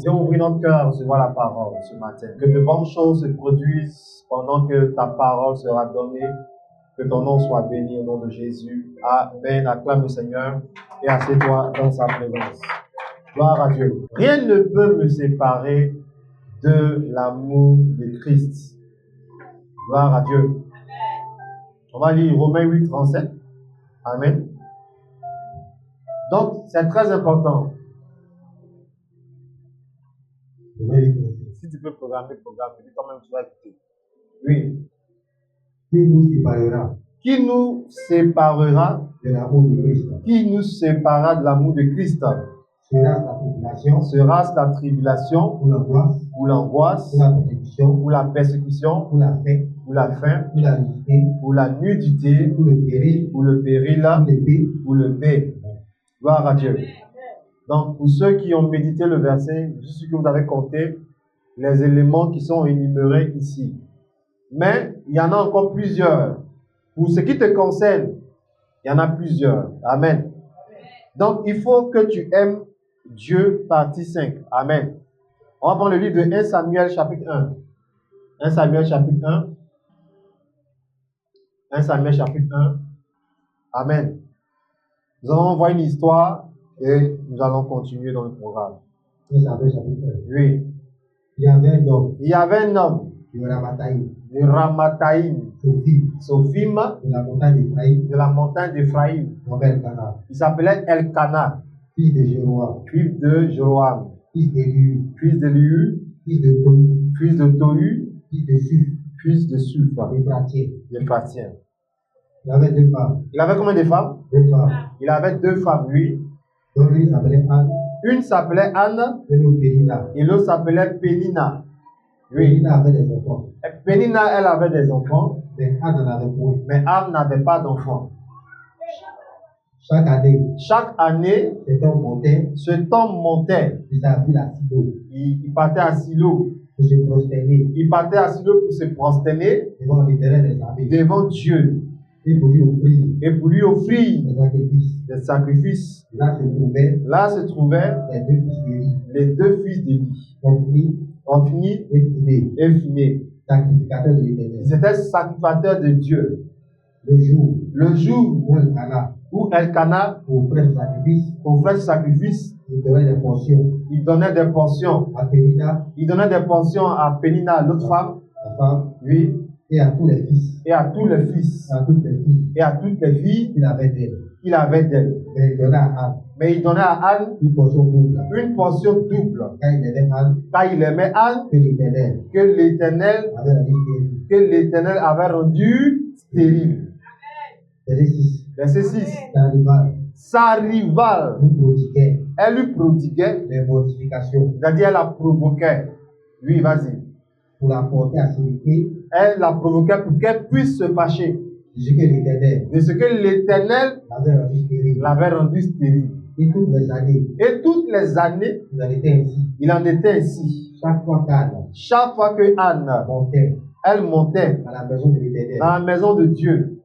commencer. Ouvrir notre cœur à recevoir la parole ce matin. Que de bonnes choses se produisent pendant que ta parole sera donnée. Que ton nom soit béni au nom de Jésus. Amen. Acclame le Seigneur et assieds-toi dans sa présence. Gloire à Dieu. Rien ne peut me séparer de l'amour de Christ. Gloire à Dieu. On va lire Romains 8, 37. Amen. Donc, c'est très important. Si tu peux programmer, puis toi-même tu vas écouter. Oui. Qui nous séparera Qui nous séparera de l'amour de Christ? Qui nous séparera de l'amour de Christ? Sera-ce la tribulation, Sera-ce la tribulation, ou l'angoisse, ou la persécution, ou la faim, ou la faim, ou la nudité, ou la nudité, ou le péril, ou le péril, ou l'épée. ou le paix. Gloire à Dieu. Donc, pour ceux qui ont médité le verset, je suis sûr que vous avez compté les éléments qui sont énumérés ici. Mais il y en a encore plusieurs. Pour ce qui te concerne, il y en a plusieurs. Amen. Donc, il faut que tu aimes Dieu, partie 5. Amen. On va prendre le livre de 1 Samuel chapitre 1. 1 Samuel chapitre 1. 1 Samuel chapitre 1. Amen. Nous allons voir une histoire et nous allons continuer dans le programme. 1 Samuel chapitre 1. Oui. Il y avait un homme Il y avait un homme de Ramathaïm, Sophim, de la montagne d'Éphraïm, de la montagne d'Éphraïm. Il s'appelait Elkana, fils de Jéroam, fils de Joram, fils d'Éliu, fils d'Éliu, fils de Tohu, fils de Tohu, fils de Suf, fils de Suf, des Prathiens. des Prathiens. Il avait deux femmes. Il avait combien de femmes? Deux femmes. Il avait deux femmes, oui. Donc l'une s'appelait Anne, Une s'appelait Anne et l'autre Pénina. et l'autre s'appelait Pénina. Oui. Pénina avait des enfants, Et Pénina, elle avait des enfants, mais Anne n'en avait point. mais Anne n'avait pas d'enfants. Chaque année, Chaque année, cet homme montait ce homme montait. de sa ville à Silo Il partait à Silo. pour se prosterner Il partait à Silo pour se prosterner devant l'Éternel des armées devant Dieu et pour lui offrir et pour lui offrir des sacrifices. des sacrifices. Là se trouvaient Là se trouvaient les deux fils d'Élie, les deux fils d'Élie, Hophni Hophni et Phinehas, et Phiné. sacrificateurs de l'Éternel. Ils étaient sacrificateurs de Dieu. Le jour où où Elkana offrait le sacrifice, offrait ce sacrifice, il donnait des portions il donnait des portions. à Pénina, Il donnait des portions à Pénina, l'autre femme, la femme, oui, et à tous les fils, et à tous les fils, à toutes les filles et à toutes les filles qu'il avait d'elle. qu'il avait d'elle. Mais il donnait à Anne Mais il donnait à Anne une portion double, une portion double, car il aimait Anne car il aimait Anne que l'Éternel que l'Éternel avait rendu stérile. Verset 6. Verset 6. Sa rivale, elle lui prodiguait les mortifications c'est-à-dire elle la provoquait. Oui, vas-y. pour la porter à s'irriter Elle la provoquait pour qu'elle puisse se fâcher de ce que l'Éternel de ce que l'Éternel avait rendu stérile. l'avait rendu stérile. Et toutes les années, Et toutes les années, il en était ainsi. il en était ainsi. Chaque fois qu'Anne Chaque fois que Anne, montait elle montait à la maison de l'Éternel, dans la maison de Dieu,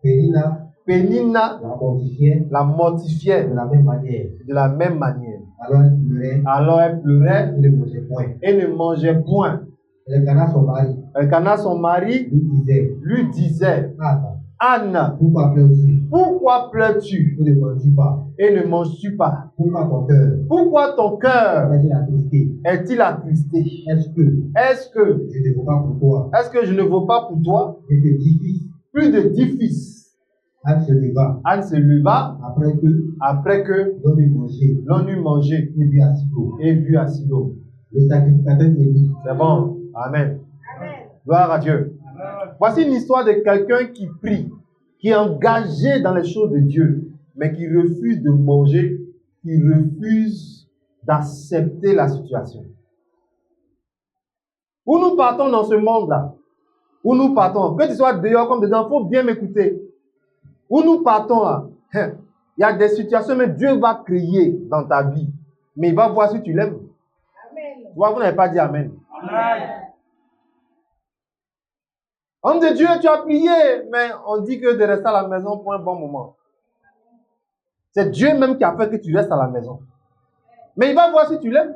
Pénina la mortifiait de la même manière. de la même manière. Alors elle pleurait, Alors elle pleurait il ne mangeait point. et ne mangeait point. Elkana, son mari, Lui disait, Anne, Anne, pourquoi pleures-tu et ne manges-tu pas? Pourquoi ton cœur Pourquoi ton cœur est-il attristé? est-il attristé? Est-ce que je ne vaux pas pour toi Est-ce que je ne vaux pas pour toi plus de 10 fils? plus de 10 fils? Anne se leva après que l'on eut mangé et bu à Silo. Le sacrificateur dit, C'est bon. Amen. Gloire à Dieu. Voici une histoire de quelqu'un qui prie, qui est engagé dans les choses de Dieu, mais qui refuse de manger, qui refuse d'accepter la situation. Où nous partons dans ce monde-là, où nous partons, que tu sois dehors comme dedans, il faut bien m'écouter. Où nous partons là, il y a des situations que Dieu va créer dans ta vie, mais il va voir si tu l'aimes. Vous n'avez pas dit Amen. Amen. Homme de Dieu, tu as prié, mais on dit que de rester à la maison pour un bon moment. C'est Dieu même qui a fait que tu restes à la maison. Mais il va voir si tu l'aimes.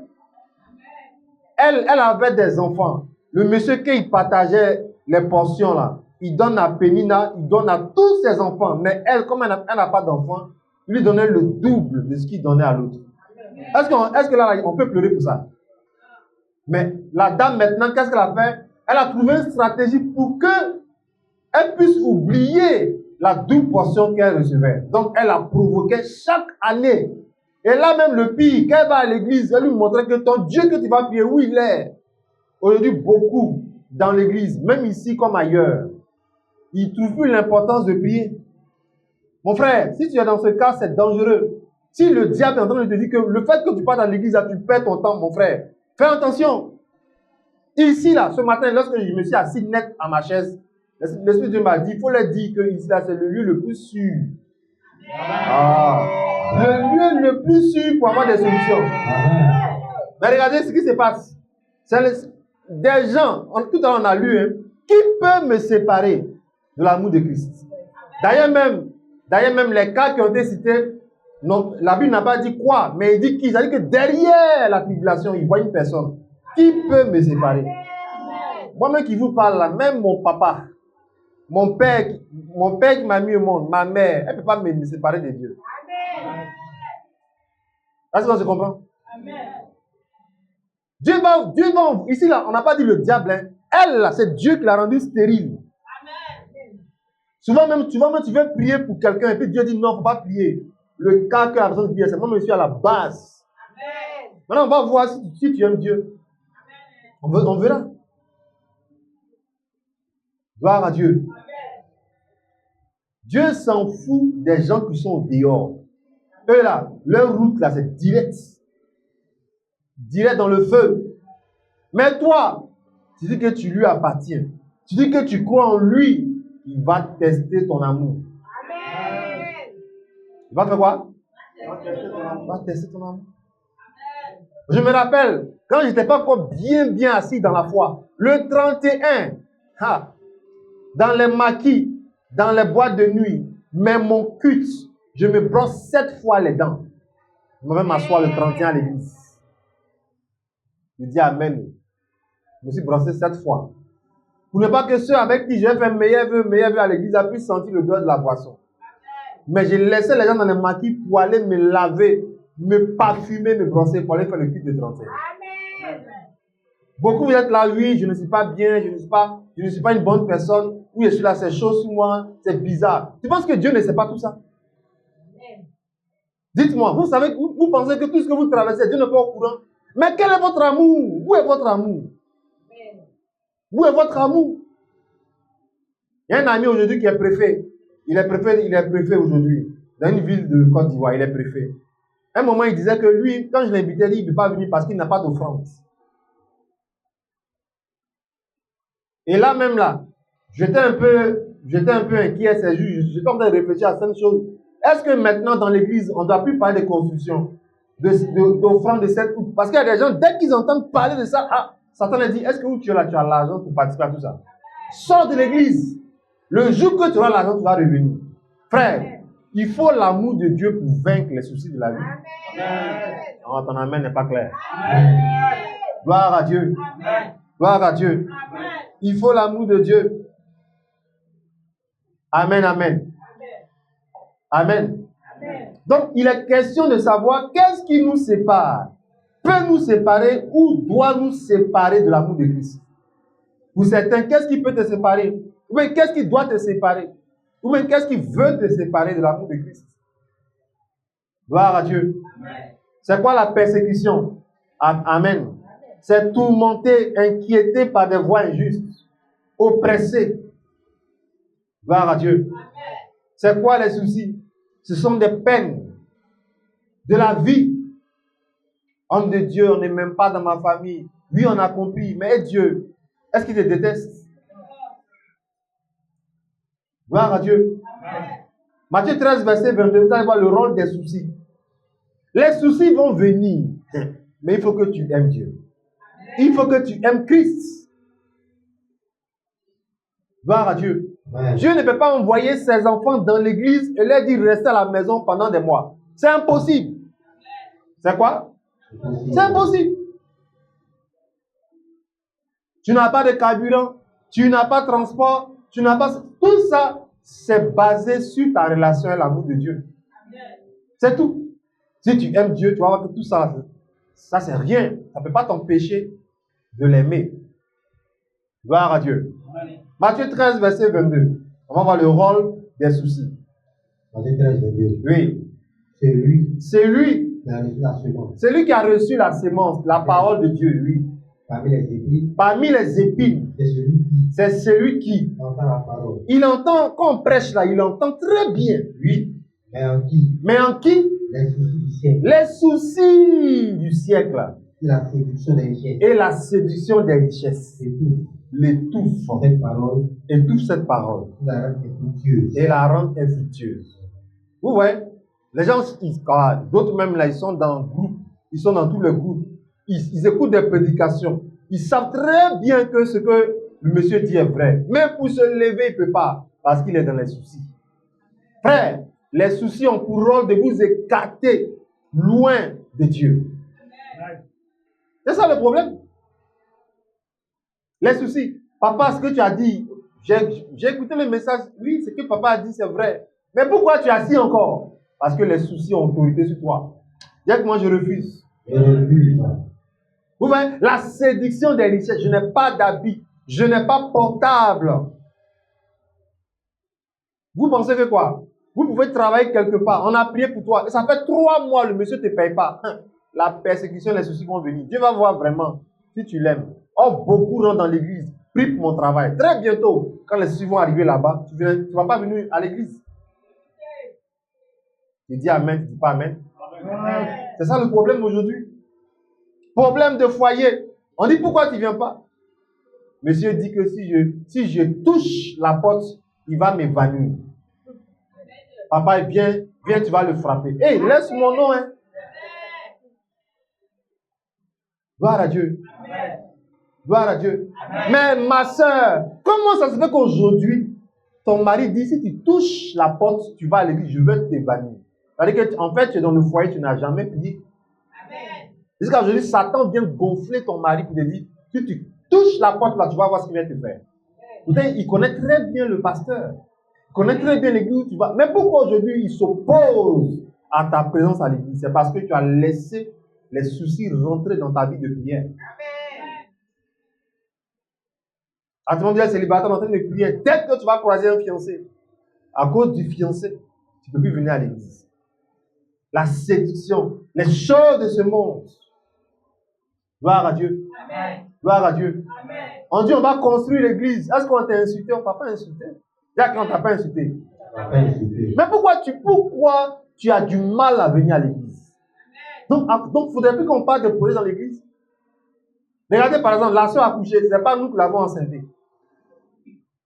elle avait des enfants. Le monsieur, quand il partageait les portions là, il donne à Pénina, il donne à tous ses enfants. Mais elle, comme elle n'a pas d'enfants, il lui donnait le double de ce qu'il donnait à l'autre. Est-ce que là, on peut pleurer pour ça? Mais la dame, maintenant, qu'est-ce qu'elle a fait? Elle a trouvé une stratégie pour qu'elle puisse oublier la double portion qu'elle recevait. Donc, elle a provoqué chaque année. Et là, même le pire, quand elle va à l'église, elle lui montrait que ton Dieu que tu vas prier, où il est. Aujourd'hui, beaucoup dans l'église, même ici comme ailleurs, ils ne trouvent plus l'importance de prier. Mon frère, si tu es dans ce cas, c'est dangereux. Si le diable est en train de te dire que le fait que tu pars dans l'église, tu perds ton temps, mon frère, fais attention. Ici, là, ce matin, lorsque je me suis assis net à ma chaise, l'Esprit de Dieu m'a dit, il faut leur dire que ici, là, c'est le lieu le plus sûr. Le lieu le plus sûr pour avoir des solutions. Mais regardez ce qui se passe. C'est des gens, tout à l'heure on a lu, hein, qui peut me séparer de l'amour de Christ. D'ailleurs même les cas qui ont été cités, non, la Bible n'a pas dit quoi, mais il dit qui? Ça dit que derrière la tribulation, il voit une personne. Qui peut me séparer? Moi-même qui vous parle là, même mon papa, mon père qui m'a mis au monde, ma mère, elle ne peut pas me séparer de Dieu. Est-ce qu'on se comprend? Dieu va, ici là, on n'a pas dit le diable, hein. Elle là, c'est Dieu qui l'a rendue stérile. Souvent même, tu veux prier pour quelqu'un et puis Dieu dit non, il ne faut pas prier. Le cas que la personne dit, c'est moi, monsieur, à la base. Maintenant, on va voir si tu aimes Dieu. On verra. Gloire à Dieu. Dieu s'en fout des gens qui sont au dehors. Eux là, leur route là, c'est direct. Direct dans le feu. Mais toi, tu dis que tu lui appartiens. Tu dis que tu crois en lui. Il va tester ton amour. Amen. Il va faire quoi? Il va tester ton amour. Je me rappelle, quand je n'étais pas encore bien assis dans la foi, le 31, dans les maquis, dans les boîtes de nuit, mais mon culte, je me brosse 7 fois les dents. Je vais m'asseoir le 31 à l'église. Je dis Amen. Je me suis brossé 7 fois. Pour ne pas que ceux avec qui j'ai fait meilleur vœu à l'église puissent sentir le doigt de la boisson. Mais j'ai laissé les gens dans les maquis pour aller me laver, me parfumer, me brosser pour aller faire le culte de 31. Amen. Beaucoup vous êtes là, oui, je ne suis pas bien, je ne suis pas une bonne personne. Oui, je suis là, c'est chaud sur moi, c'est bizarre. Tu penses que Dieu ne sait pas tout ça? Dites-moi, vous savez, vous pensez que tout ce que vous traversez, Dieu n'est pas au courant. Mais quel est votre amour? Où est votre amour? Où est votre amour? Il y a un ami aujourd'hui qui est préfet. Il est préfet aujourd'hui. Dans une ville de Côte d'Ivoire, il est préfet. À un moment, il disait que lui, quand je l'invitais, il ne peut pas venir parce qu'il n'a pas d'offrande. Et là, même là, j'étais un peu inquiet ces jours. J'étais en train de réfléchir à cette chose. Est-ce que maintenant, dans l'église, on ne doit plus parler de construction, d'offrande de cette coupe? Parce qu'il y a des gens, dès qu'ils entendent parler de ça, Satan a dit, est-ce que tu as l'argent pour participer à tout ça? Sors de l'église. Le jour que tu auras l'argent, tu vas revenir. Frère, il faut l'amour de Dieu pour vaincre les soucis de la vie. Oh, ton amen n'est pas clair. Amen. Gloire à Dieu. Amen. Gloire à Dieu. Amen. Il faut l'amour de Dieu. Amen, amen. Amen. Amen. Donc, il est question de savoir qu'est-ce qui nous sépare. Peut nous séparer ou doit nous séparer de l'amour de Christ. Pour certains, qu'est-ce qui peut te séparer? Ou bien qu'est-ce qui doit te séparer? Ou bien qu'est-ce qui veut te séparer de l'amour de Christ? Gloire à Dieu. C'est quoi la persécution? Amen. C'est tourmenté, inquiété par des voies injustes, oppressé. Gloire à Dieu. C'est quoi les soucis? Ce sont des peines de la vie. Homme de Dieu, on n'est même pas dans ma famille. Oui, on a compris, mais Dieu, est-ce qu'il te déteste? Gloire à Dieu. Matthieu 13, verset 22, vous allez voir le rôle des soucis. Les soucis vont venir, mais il faut que tu aimes Dieu. Il faut que tu aimes Christ. Gloire à Dieu. Dieu ne peut pas envoyer ses enfants dans l'église et leur dire restez à la maison pendant des mois. C'est impossible. C'est quoi? C'est impossible. tu n'as pas de carburant, tu n'as pas de transport, tu n'as pas... Tout ça, c'est basé sur ta relation et l'amour de Dieu. C'est tout. Si tu aimes Dieu, tu vas voir que tout ça, ça c'est rien. Ça ne peut pas t'empêcher de l'aimer. Gloire à Dieu. Matthieu 13, verset 22. On va voir le rôle des soucis. Matthieu 13, 22. Oui. C'est lui qui a reçu la semence. C'est lui qui a reçu la sémence, la parole de Dieu, oui. Parmi les épines, c'est celui qui entend la parole. Il entend, quand on prêche là, il entend très bien, oui. Mais en qui Les soucis du siècle. Les soucis du siècle. Et la séduction des richesses. Et la séduction des richesses. L'étouffe. Cette parole. Étouffe cette parole. La rend infructueuse. Et la rend infructueuse. Vous voyez, les gens, d'autres même là, ils sont dans le groupe. Ils sont dans tous les groupes. Ils écoutent des prédications. Ils savent très bien que ce que le monsieur dit est vrai. Mais pour se lever, il ne peut pas. Parce qu'il est dans les soucis. Frère, les soucis ont pour rôle de vous écarter loin de Dieu. C'est ça le problème. Les soucis. Papa, ce que tu as dit, j'ai écouté le message. Oui, ce que papa a dit, c'est vrai. Mais pourquoi tu es assis encore? Parce que les soucis ont autorité sur toi. Dis que moi, je refuse. Vous voyez, la séduction des richesses. Je n'ai pas d'habit. Je n'ai pas portable. Vous pensez que quoi? Vous pouvez travailler quelque part. On a prié pour toi. Et ça fait 3 mois, le monsieur ne te paye pas. La persécution, les soucis vont venir. Dieu va voir vraiment si tu l'aimes. Oh, beaucoup rentrent dans l'église. Prie pour mon travail. Très bientôt, quand les soucis vont arriver là-bas, tu ne vas pas venir à l'église. Tu dis amen, tu ne dis pas amen. C'est ça le problème aujourd'hui. Problème de foyer. On dit pourquoi tu ne viens pas? Monsieur dit que si je touche la porte, il va m'évanouir. Papa, viens, tu vas le frapper. Hé, laisse mon nom, hein. Gloire à Dieu. Gloire à Dieu. Mais ma soeur, comment ça se fait qu'aujourd'hui, ton mari dit, si tu touches la porte, tu vas à l'église, je vais t'évanouir. C'est-à-dire qu'en fait, tu es dans le foyer, tu n'as jamais prié. Jusqu'à aujourd'hui, Satan vient gonfler ton mari pour te dire, si tu touches la porte là, tu vas voir ce qu'il vient te faire. Pourtant, il connaît très bien le pasteur. Il connaît très bien l'église où tu vas. Mais pourquoi aujourd'hui il s'oppose à ta présence à l'église? C'est parce que tu as laissé les soucis rentrer dans ta vie de prière. À ce moment-là, célibataire en train de prier. Dès que tu vas croiser un fiancé, à cause du fiancé, tu ne peux plus venir à l'église. La séduction, les choses de ce monde. Gloire à Dieu. Amen. Gloire à Dieu. Amen. On dit on va construire l'église. Est-ce qu'on t'a insulté? On ne t'a pas insulté. Déjà qu'on ne t'a pas insulté. Mais pourquoi tu as du mal à venir à l'église? Donc, il ne faudrait plus qu'on parle de projet dans l'église. Regardez par exemple, la soeur a accouché. Ce n'est pas nous qui l'avons enceintée.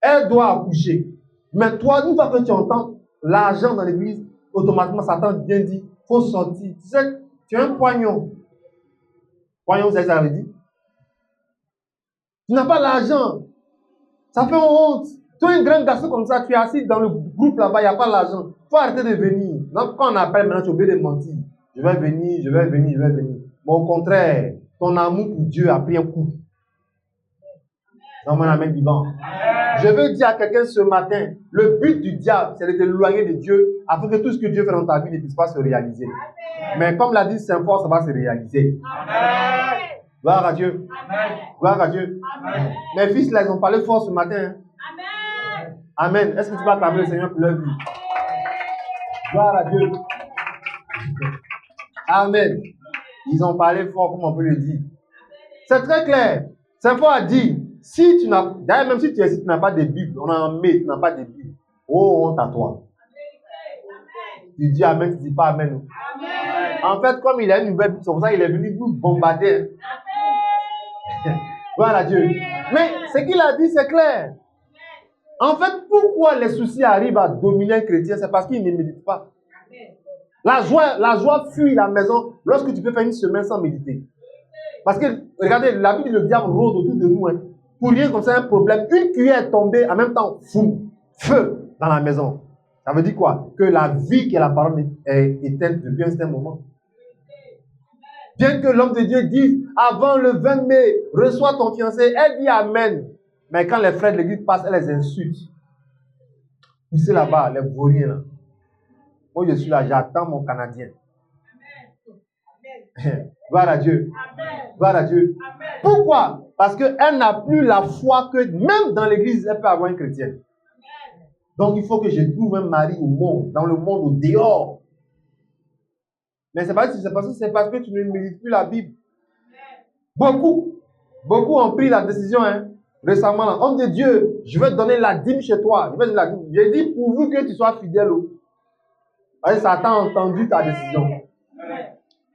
Elle doit accoucher. Mais toi, une fois que tu entends l'argent dans l'église, automatiquement, Satan vient dire, il faut sortir. Tu sais, tu as un poignon. Poignon, vous savez ce que ça veut dire? Tu n'as pas l'argent. Ça fait honte. Tu es un grand garçon comme ça, tu es assis dans le groupe là-bas, il n'y a pas l'argent. Il faut arrêter de venir. Donc, quand on appelle maintenant, tu es obligé de mentir. Je vais venir, je vais venir, je vais venir. Mais au contraire, ton amour pour Dieu a pris un coup. Dans mon amen vivant. Je veux dire à quelqu'un ce matin, le but du diable, c'est de t'éloigner de Dieu afin que tout ce que Dieu fait dans ta vie ne puisse pas se réaliser. Amen. Mais comme l'a dit Saint-Paul, ça va se réaliser. Amen. Gloire à Dieu. Amen. Gloire à Dieu. Amen. Mes fils, là, ils ont parlé fort ce matin. Amen. Amen. Est-ce que tu vas acclamer le Seigneur pour leur vie? Gloire à Dieu. Amen. Ils ont parlé fort, comme on peut le dire. C'est très clair. Saint-Paul a dit, si tu n'as, d'ailleurs, même si tu es ici, tu n'as pas de Bible, on en met, tu n'as pas de Bible. Oh, honte à toi. Tu dis Amen, tu ne dis pas Amen. Amen. En fait, comme il a une nouvelle Bible, c'est pour ça qu'il est venu vous bombarder. Voilà à Dieu. Mais ce qu'il a dit, c'est clair. En fait, pourquoi les soucis arrivent à dominer un chrétien? C'est parce qu'il ne médite pas. La joie fuit la maison lorsque tu peux faire une semaine sans méditer. Parce que, regardez, la vie le diable rôde autour de nous. Hein. Pour rien comme ça, un problème. Une cuillère est tombée, en même temps, feu dans la maison. Ça veut dire quoi? Que la vie qui est la parole est éteinte depuis un certain moment. Bien que l'homme de Dieu dise, avant le 20 mai, reçois ton fiancé, elle dit Amen. Mais quand les frères de l'église passent, elle les insulte. Poussez là-bas, les vauriens là. Moi, je suis là, j'attends mon Canadien. Gloire à Dieu. Gloire à Dieu. Pourquoi? Parce qu'elle n'a plus la foi que même dans l'église, elle peut avoir un chrétien. Donc, il faut que je trouve un mari au monde, dans le monde, au dehors. Mais c'est parce que tu ne médites plus la Bible. Beaucoup ont pris la décision, récemment, là, homme de Dieu, je vais te donner la dîme chez toi. J'ai dit, pourvu que tu sois fidèle. Satan a entendu ta décision.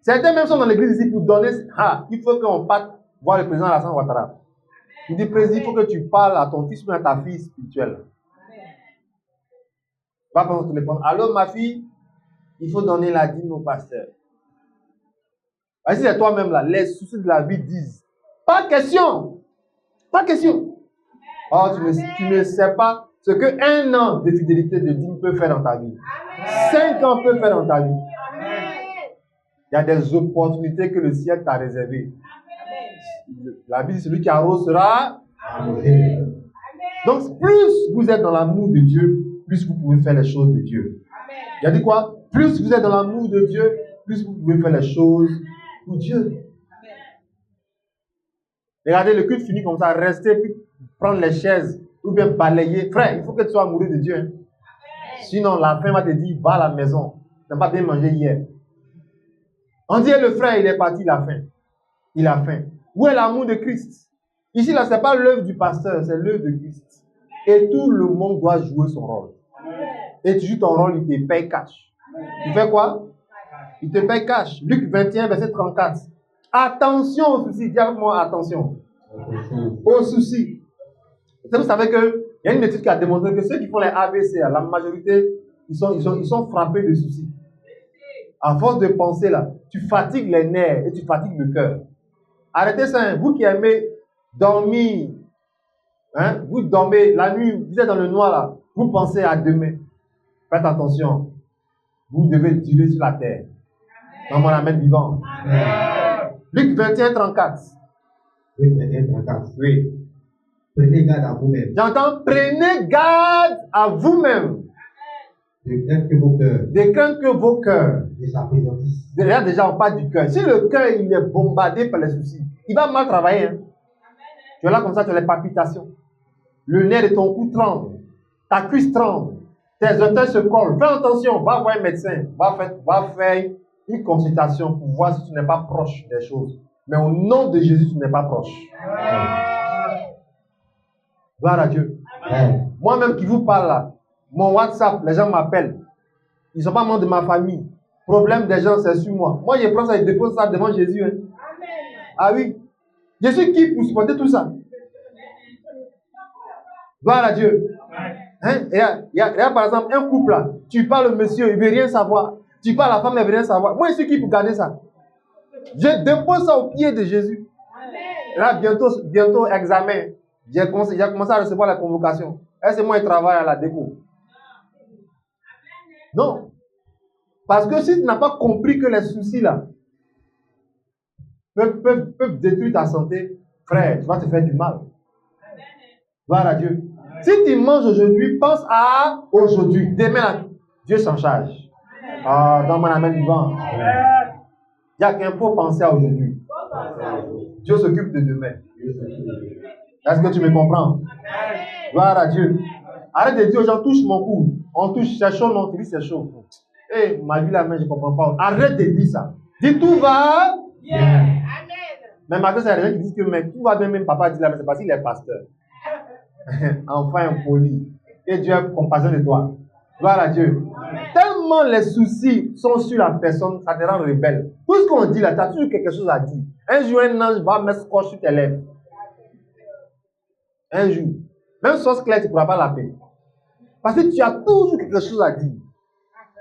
Certains même sont dans l'église ici pour donner. Il faut qu'on parte voir le président Alassane Ouattara. Il dit, président, il faut que tu parles à ton fils ou à ta fille spirituelle. Va prendre ton téléphone. Allô, ma fille, il faut donner la dîme au pasteur. Si c'est toi-même là, les soucis de la vie disent, pas question. Pas question. Oh, tu ne sais pas ce qu'un an de fidélité de dîme peut faire dans ta vie. 5 ans peut faire dans ta vie. Il y a des opportunités que le ciel t'a réservées. La Bible, celui qui arrosera. Donc, plus vous êtes dans l'amour de Dieu, plus vous pouvez faire les choses de Dieu. Il a dit quoi? Plus vous êtes dans l'amour de Dieu, plus vous pouvez faire les choses pour Dieu. Regardez, le culte finit comme ça, restez, puis prendre les chaises, ou bien balayer. Frère, il faut que tu sois amoureux de Dieu. Sinon, la faim va te dire, va à la maison. Tu n'as pas bien mangé hier. On dit, le frère, il est parti, il a faim. Il a faim. Où est l'amour de Christ? Ici, là, ce n'est pas l'œuvre du pasteur, c'est l'œuvre de Christ. Et tout le monde doit jouer son rôle. Et tu joues ton rôle, il te paye cash. Tu fais quoi? Il te paye cash. Luc 21, verset 34. Attention aux soucis. Dis avec moi, attention. Aux soucis. Vous savez qu'il y a une étude qui a démontré que ceux qui font les ABC, la majorité, ils sont frappés de soucis. À force de penser là, tu fatigues les nerfs et tu fatigues le cœur. Arrêtez ça, vous qui aimez dormir, vous dormez la nuit, vous êtes dans le noir là, vous pensez à demain. Faites attention, vous devez durer sur la terre. Dans mon amen vivant. Luc 21, 34. Luc 21, 34. Oui. Prenez garde à vous-même. J'entends, prenez garde à vous-même. De craindre que vos cœurs. De craindre que vos cœurs. Ne s'appesantissent. Déjà, on parle du cœur. Si le cœur il est bombardé par les soucis, il va mal travailler. Tu es là comme ça, tu as les palpitations. Le nerf de ton cou tremble. Ta cuisse tremble. Tes orteils se collent. Fais attention, va voir un médecin. Va faire une consultation pour voir si tu n'es pas proche des choses. Mais au nom de Jésus, tu n'es pas proche. Gloire à Dieu. Moi-même qui vous parle là, mon WhatsApp, les gens m'appellent. Ils ne sont pas membres de ma famille. Problème des gens, c'est sur moi. Moi, je prends ça et dépose ça devant Jésus. Ah oui. Je suis qui pour supporter tout ça? Gloire à Dieu. Il y a par exemple un couple là. Tu parles au monsieur, il ne veut rien savoir. Tu parles à la femme, elle ne veut rien savoir. Moi, je suis qui pour garder ça? Je dépose ça au pied de Jésus. Là, bientôt examen. J'ai commencé à recevoir la convocation. Est-ce que moi, je travaille à la déco? Non. Parce que si tu n'as pas compris que les soucis là peuvent détruire ta santé, frère, tu vas te faire du mal. Gloire à Dieu. Si tu manges aujourd'hui, pense à aujourd'hui. Demain, là, Dieu s'en charge. Dans mon amen vivant. Il n'y a qu'un faut penser à aujourd'hui. Dieu s'occupe de demain. Est-ce que tu me comprends? Gloire à Dieu. Arrête de dire aux gens, touche mon cou. On touche, c'est chaud, non? Tu dis c'est chaud. Eh, ma vie là, mais je ne comprends pas. Arrête de dire ça. Dis tout va bien. Amen. Mais maintenant, c'est les gens qui disent que mais, tout va bien, même papa dit là, mais c'est parce qu'il est pasteur. Enfin impoli. Et Dieu est compassion de toi. Gloire à Dieu. Amen. Tellement les soucis sont sur la personne, ça te rend rebelle. Tout ce qu'on dit là, tu as toujours quelque chose à dire. Un jour, un ange va mettre scotch sur tes lèvres. Un jour. Même sauce claire, tu ne pourras pas la payer. Parce que tu as toujours quelque chose à dire.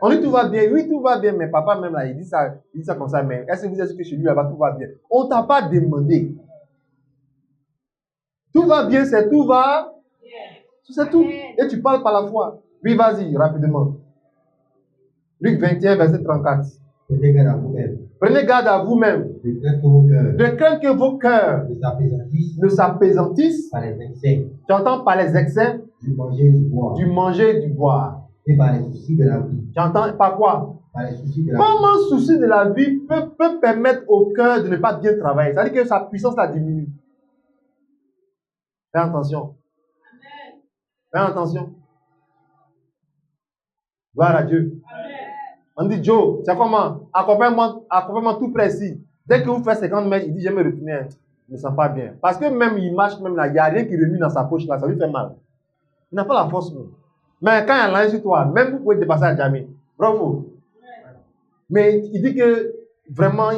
On dit tout va bien, oui, tout va bien, mais papa même là, il dit ça comme ça, mais est-ce que vous êtes sûr que chez lui là-bas tout va bien? On ne t'a pas demandé. Tout va bien, c'est tout va bien. C'est tout. Et tu parles par la foi. Oui, vas-y, rapidement. Luc 21, verset 34. Prenez garde à vous-même. Prenez garde à vous-même. de crainte que vos cœurs De crainte que vos cœurs ne s'apaisantissent ne s'apaisantissent. par les excès Tu entends par les excès du manger et du boire, du manger et du boire. et par les soucis de la vie. Tu entends par quoi? Par les soucis de la vie. Comment un souci de la vie peut permettre au cœur de ne pas bien travailler? C'est-à-dire que sa puissance la diminue. Fais attention. Fais attention. Gloire à Dieu. On dit, Joe, c'est comment? Accompagnement tout précis. Dès que vous faites 50 mètres, il dit, je vais me retourner. Je ne me sens pas bien. Parce que même il marche, même là, il n'y a rien qui remue dans sa poche là, ça lui fait mal. Il n'a pas la force. Même. Mais quand il y a l'un sur toi, même vous pouvez dépasser à jamais. Bravo. Mais il dit que vraiment,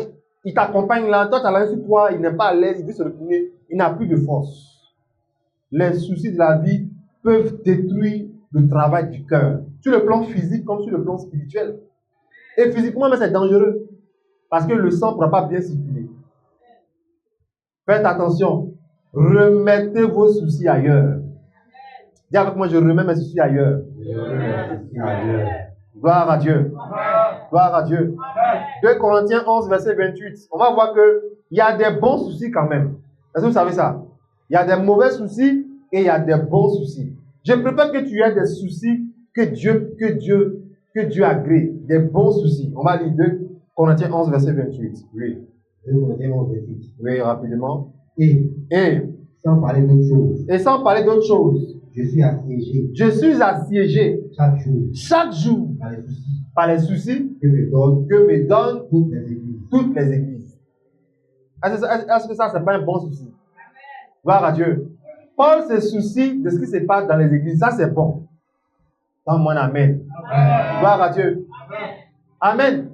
il t'accompagne là, toi tu as l'un sur toi, il n'est pas à l'aise, il veut se retourner, il n'a plus de force. Les soucis de la vie peuvent détruire le travail du cœur, sur le plan physique comme sur le plan spirituel. Et physiquement, mais c'est dangereux, parce que le sang ne pourra pas bien circuler. Faites attention, remettez vos soucis ailleurs. Dis avec moi, je remets mes soucis ailleurs. Gloire à Dieu. Gloire à Dieu. 2 Corinthiens 11, verset 28. On va voir qu'il y a des bons soucis quand même. Est-ce que vous savez ça? Il y a des mauvais soucis et il y a des bons soucis. Je préfère que tu aies des soucis que Dieu agrée. Des bons soucis. On va lire 2 Corinthiens 11, verset 28. Oui. 2 Corinthiens 11, 28. Oui, rapidement. Et sans parler d'autre chose. Et sans parler d'autre chose. Je suis assiégé. Je suis assiégé chaque jour par les soucis que me donnent toutes les églises. Est-ce que ça, c'est pas un bon souci? Gloire à Dieu. Paul se soucie de ce qui se passe dans les églises. Ça, c'est bon. Dans mon amen. Gloire à Dieu. Amen.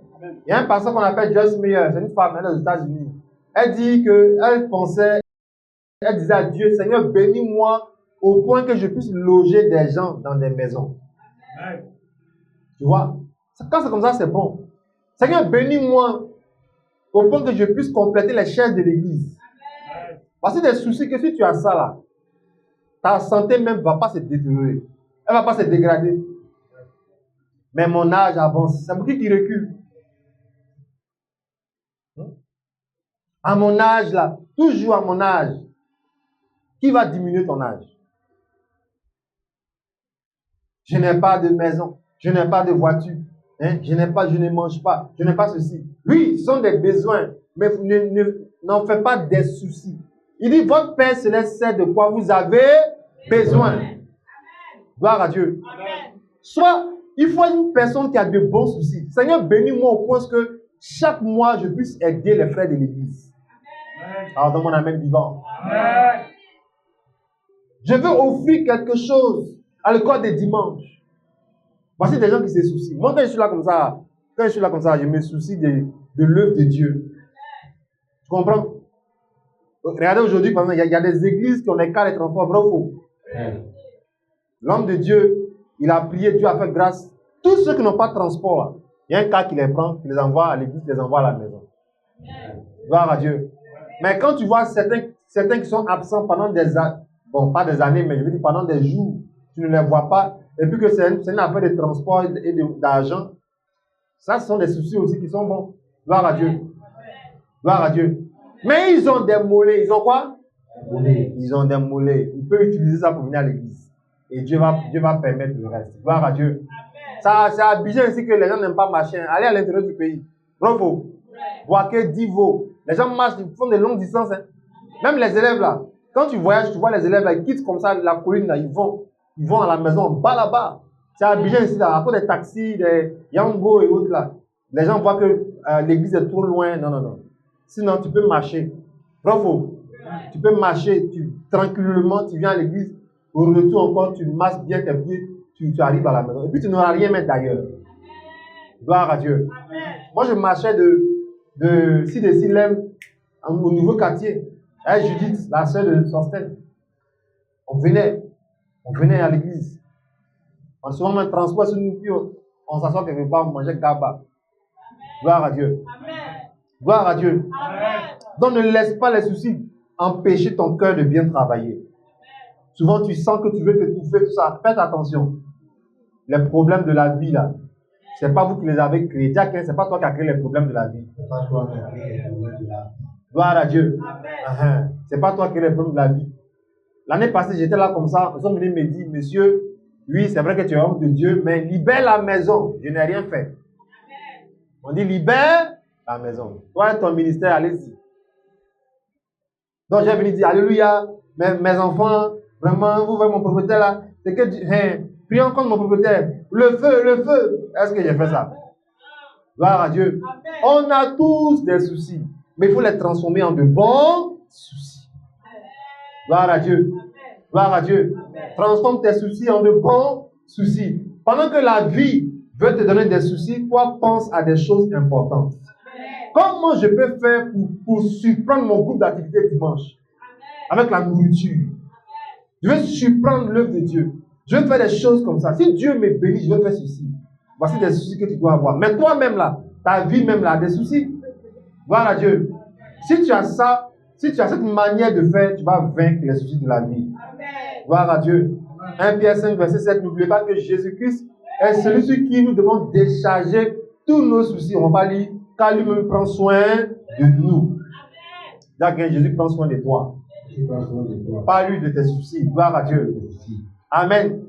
Il y a un pasteur qu'on appelle Joyce Meyer. C'est une femme, elle est aux États-Unis. Elle dit qu'elle pensait, elle disait à Dieu, Seigneur, bénis-moi au point que je puisse loger des gens dans des maisons. Tu vois? Quand c'est comme ça, c'est bon. Seigneur, bénis-moi au point que je puisse compléter les chaises de l'église. Parce que des soucis que si tu as ça là, ta santé même ne va pas se détériorer. Elle ne va pas se dégrader. Mais mon âge avance. C'est pour qui recule? À mon âge là, toujours à mon âge, qui va diminuer ton âge? Je n'ai pas de maison, je n'ai pas de voiture, hein? Je ne mange pas, je n'ai pas ceci. Oui, ce sont des besoins, mais n'en faites pas des soucis. Il dit, votre Père Céleste sait de quoi vous avez besoin. Gloire à Dieu. Soit, il faut une personne qui a de bons soucis. Seigneur, bénis-moi au point que chaque mois, je puisse aider les frères de l'église. Alors, dans mon amen vivant. Je veux offrir quelque chose à l'école des dimanches. Voici des gens qui se soucient. Moi, quand je suis là comme ça, je me soucie de l'œuvre de Dieu. Tu comprends? Regardez aujourd'hui, par exemple, il y a des églises qui ont des cars de transport, vrai ou faux? L'homme de Dieu, il a prié, Dieu a fait grâce. Tous ceux qui n'ont pas de transport, il y a un car qui les prend, qui les envoie à l'église, qui les envoie à la maison. Gloire à Dieu. Mais quand tu vois certains qui sont absents pendant des années, bon, pas des années, mais je veux dire pendant des jours, tu ne les vois pas, et puis que c'est une affaire de transport et d'argent, ça, ce sont des soucis aussi qui sont bons. Gloire à Dieu. Gloire à Dieu. Mais ils ont des mollets. Ils ont quoi? Ils ont des mollets. Ils peuvent utiliser ça pour venir à l'église. Et Dieu va permettre le reste. Gloire à Dieu. Ça, c'est à Abidjan ici que les gens n'aiment pas marcher. Allez à l'intérieur du pays. Bravo. Boaké, Divo. Les gens marchent, ils font des longues distances. Hein. Même les élèves là. Quand tu voyages, tu vois les élèves là, ils quittent comme ça la colline là. Ils vont à la maison en bas là-bas. C'est à Abidjan ici là. À cause des taxis, des Yango et autres là. Les gens voient que l'église est trop loin. Non. Sinon, tu peux marcher. Bravo. Tu peux marcher tranquillement, tu viens à l'église. Au retour encore, tu masses bien tes pieds, tu arrives à la maison. Et puis, tu n'auras rien mettre d'ailleurs. Gloire à Dieu. Moi, je marchais de Silem au nouveau quartier. Avec Judith, la sœur de Sostel. On venait à l'église. On se met un transport sur nous, puis on s'assoit quelque part, on mangeait gaba. Gloire à Dieu. Gloire à Dieu. Donc, ne laisse pas les soucis empêcher ton cœur de bien travailler. Souvent, tu sens que tu veux t'étouffer, tout ça. Faites attention. Les problèmes de la vie, là, Ce n'est pas vous qui les avez créés. Dis à quelqu'un, ce n'est pas toi qui as créé les problèmes de la vie. C'est pas toi qui as créé les problèmes de la vie. Gloire à Dieu. Ce n'est pas toi qui as créé les problèmes de la vie. L'année passée, j'étais là comme ça. Ils sont venus me dire, monsieur, oui, c'est vrai que tu es homme de Dieu, mais libère la maison. Je n'ai rien fait. On dit, libère la maison. Toi et ton ministère, allez-y. Donc, j'ai venu dire, alléluia, mes enfants, vraiment, vous voyez mon propriétaire là, c'est que, prions contre mon propriétaire. Le feu, le feu. Est-ce que j'ai fait ça? Gloire à Dieu. On a tous des soucis, mais il faut les transformer en de bons soucis. Gloire à Dieu. Gloire à Dieu. Transforme tes soucis en de bons soucis. Pendant que la vie veut te donner des soucis, toi pense à des choses importantes. Comment je peux faire pour surprendre mon groupe d'activité dimanche? Avec la nourriture. Je veux surprendre l'œuvre de Dieu. Je veux faire des choses comme ça. Si Dieu me bénit, je veux faire ceci. Voici des soucis que tu dois avoir. Mais toi-même là, ta vie même là, des soucis. Gloire à Dieu. Si tu as ça, si tu as cette manière de faire, tu vas vaincre les soucis de la vie. Gloire à Dieu. 1 Pierre 5, verset 7. N'oubliez pas que Jésus-Christ est celui sur qui nous devons décharger tous nos soucis. On va lire, car lui-même prend soin de nous. D'accord, Jésus prend soin de toi. Pas lui de tes soucis. Gloire à Dieu. Amen.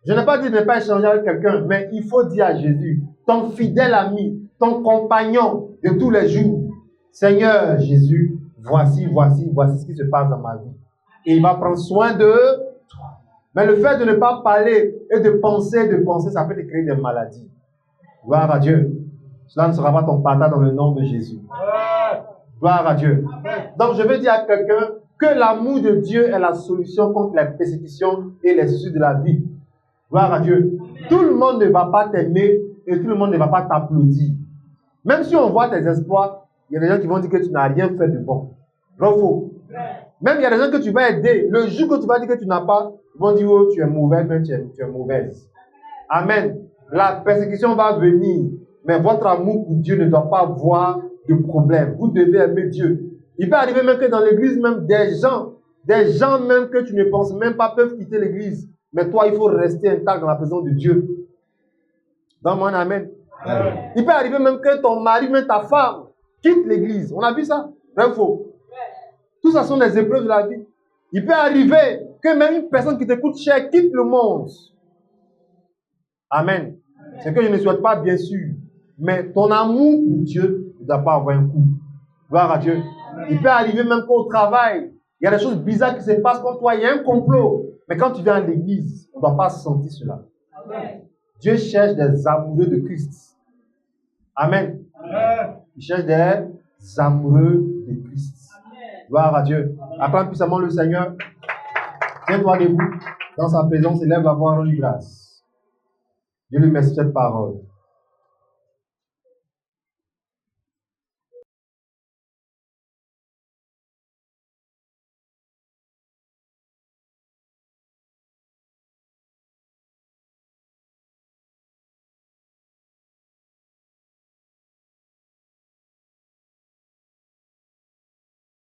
Je n'ai pas dit de ne pas échanger avec quelqu'un, mais il faut dire à Jésus, ton fidèle ami, ton compagnon de tous les jours, Seigneur Jésus, voici ce qui se passe dans ma vie. Et il va prendre soin de toi. Mais le fait de ne pas parler et de penser, ça peut te créer des maladies. Gloire à Dieu. Cela ne sera pas ton partage dans le nom de Jésus. Gloire à Dieu. Donc je veux dire à quelqu'un que l'amour de Dieu est la solution contre les persécutions et les soucis de la vie. Gloire à Dieu. Tout le monde ne va pas t'aimer et tout le monde ne va pas t'applaudir. Même si on voit tes espoirs, il y a des gens qui vont dire que tu n'as rien fait de bon. Vrai ou faux? Même il y a des gens que tu vas aider. Le jour que tu vas dire que tu n'as pas, ils vont dire, oh, tu es mauvais, mais tu es mauvaise. Amen. La persécution va venir, mais votre amour pour Dieu ne doit pas avoir de problème. Vous devez aimer Dieu. Il peut arriver même que dans l'église, même des gens même que tu ne penses même pas peuvent quitter l'église. Mais toi, il faut rester intact dans la présence de Dieu. Dans mon amen. Amen. Il peut arriver même que ton mari, même ta femme, quitte l'église. On a vu ça? Vrai ou faux? Tout ça sont des épreuves de la vie. Il peut arriver que même une personne qui te coûte cher quitte le monde. Amen. C'est que je ne souhaite pas, bien sûr. Mais ton amour pour Dieu ne doit pas avoir un coup. Gloire à Dieu. Il peut arriver même qu'au travail, il y a des choses bizarres qui se passent contre toi. Il y a un complot. Mais quand tu viens à l'église, on ne doit pas sentir cela. Amen. Dieu cherche des amoureux de Christ. Amen. Amen. Il cherche des amoureux de Christ. Amen. Gloire à Dieu. Acclame puissamment le Seigneur. Tiens-toi debout dans sa présence et lève la voix en lui grâce. Dieu lui met cette parole.